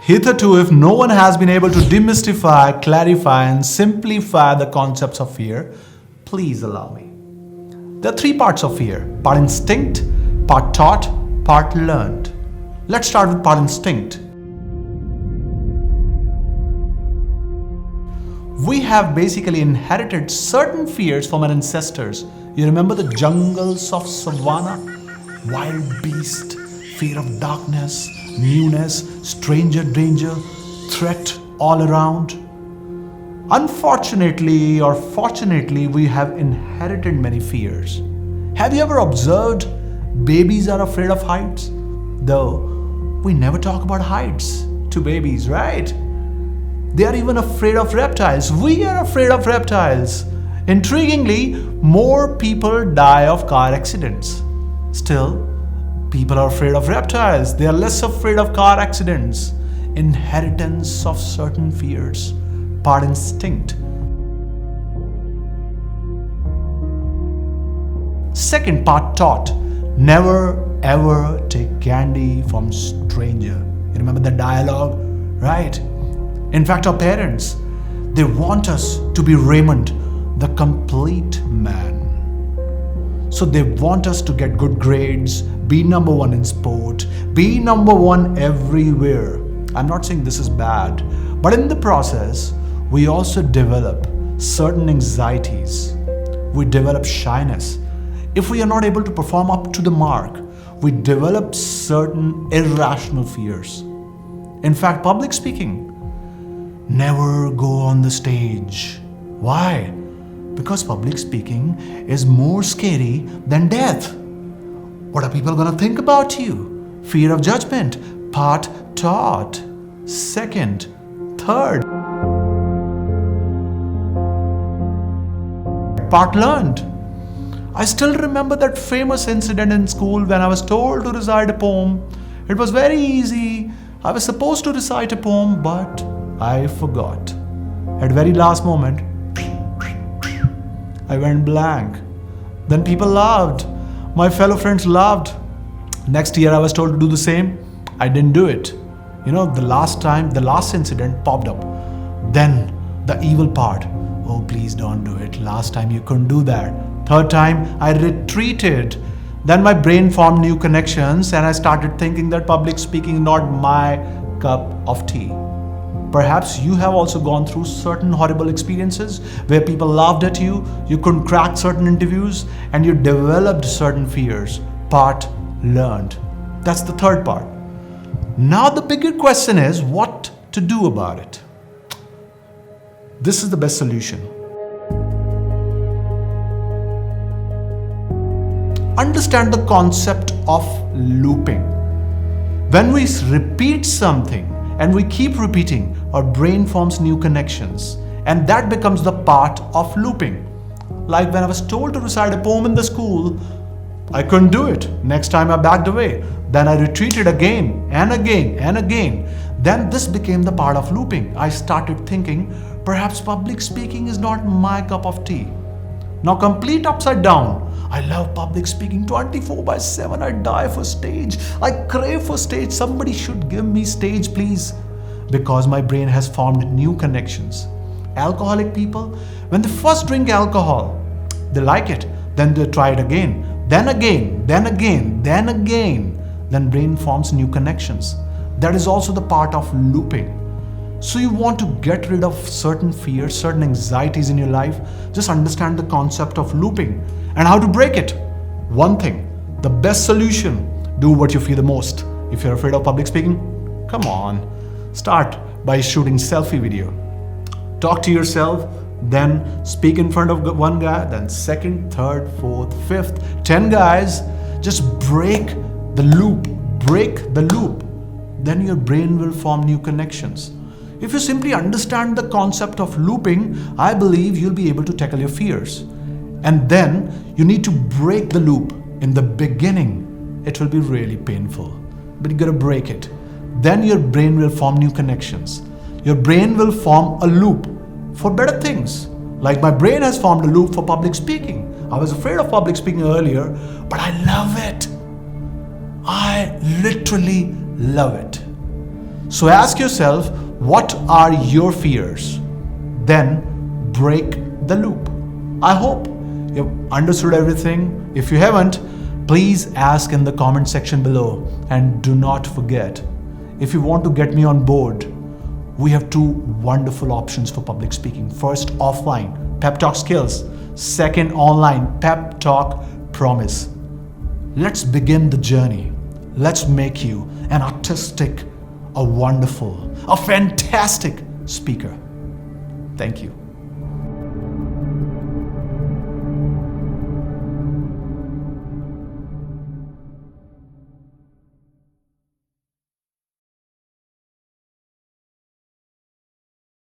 Hitherto, if no one has been able to demystify, clarify, and simplify the concepts of fear, please allow me. There are three parts of fear: part instinct, part taught, part learned. Let's start with part instinct. We have basically inherited certain fears from our ancestors. You remember the jungles of savannah? Wild beast, fear of darkness, newness, stranger danger, threat all around. Unfortunately or fortunately, we have inherited many fears. Have you ever observed babies are afraid of heights? Though we never talk about heights to babies, right? They are even afraid of reptiles. We are afraid of reptiles. Intriguingly, more people die of car accidents. Still, people are afraid of reptiles. They are less afraid of car accidents. Inheritance of certain fears. Part instinct. Second part taught. Never ever take candy from stranger. You remember the dialogue, right? In fact, our parents, they want us to be Raymond, the complete man. So they want us to get good grades, be number one in sport, be number one everywhere. I'm not saying this is bad, but in the process, we also develop certain anxieties. We develop shyness. If we are not able to perform up to the mark, we develop certain irrational fears. In fact, public speaking, never go on the stage. Why? Because public speaking is more scary than death. What are people going to think about you? Fear of judgment. Part taught. Second. Third. Part learned. I still remember that famous incident in school when I was told to recite a poem. It was very easy. I was supposed to recite a poem, but I forgot. At very last moment, I went blank. Then people laughed. My fellow friends laughed. Next year I was told to do the same. I didn't do it. The last incident popped up. Then the evil part. Oh, please don't do it. Last time you couldn't do that. Third time I retreated. Then my brain formed new connections and I started thinking that public speaking is not my cup of tea. Perhaps you have also gone through certain horrible experiences where people laughed at you, you couldn't crack certain interviews, and you developed certain fears. Part learned. That's the third part. Now the bigger question is what to do about it. This is the best solution. Understand the concept of looping. When we repeat something, and we keep repeating, our brain forms new connections, and that becomes the part of looping. Like when I was told to recite a poem in the school, I couldn't do it. Next time I backed away. Then I retreated again and again and again. Then this became the part of looping. I started thinking, perhaps public speaking is not my cup of tea. Now complete upside down. I love public speaking 24/7. I die for stage. I crave for stage. Somebody should give me stage, please. Because my brain has formed new connections. Alcoholic people, when they first drink alcohol, they like it. Then they try it again. Then again, then again, then again. Then brain forms new connections. That is also the part of looping. So you want to get rid of certain fears, certain anxieties in your life, just understand the concept of looping and how to break it. One thing, the best solution, do what you fear the most. If you're afraid of public speaking, come on, start by shooting selfie video. Talk to yourself, then speak in front of one guy, then second, third, fourth, fifth, 10 guys. Just break the loop, then your brain will form new connections. If you simply understand the concept of looping, I believe you'll be able to tackle your fears. And then you need to break the loop. In the beginning, it will be really painful, but you gotta break it. Then your brain will form new connections. Your brain will form a loop for better things. Like my brain has formed a loop for public speaking. I was afraid of public speaking earlier, but I love it. I literally love it. So ask yourself, what are your fears? Then break the loop. I hope you've understood everything. If you haven't, please ask in the comment section below. And do not forget, if you want to get me on board, we have two wonderful options for public speaking. First, offline, Pep Talk Skills. Second, online, Pep Talk Promise. Let's begin the journey. Let's make you an artistic, a wonderful, a fantastic speaker. Thank you.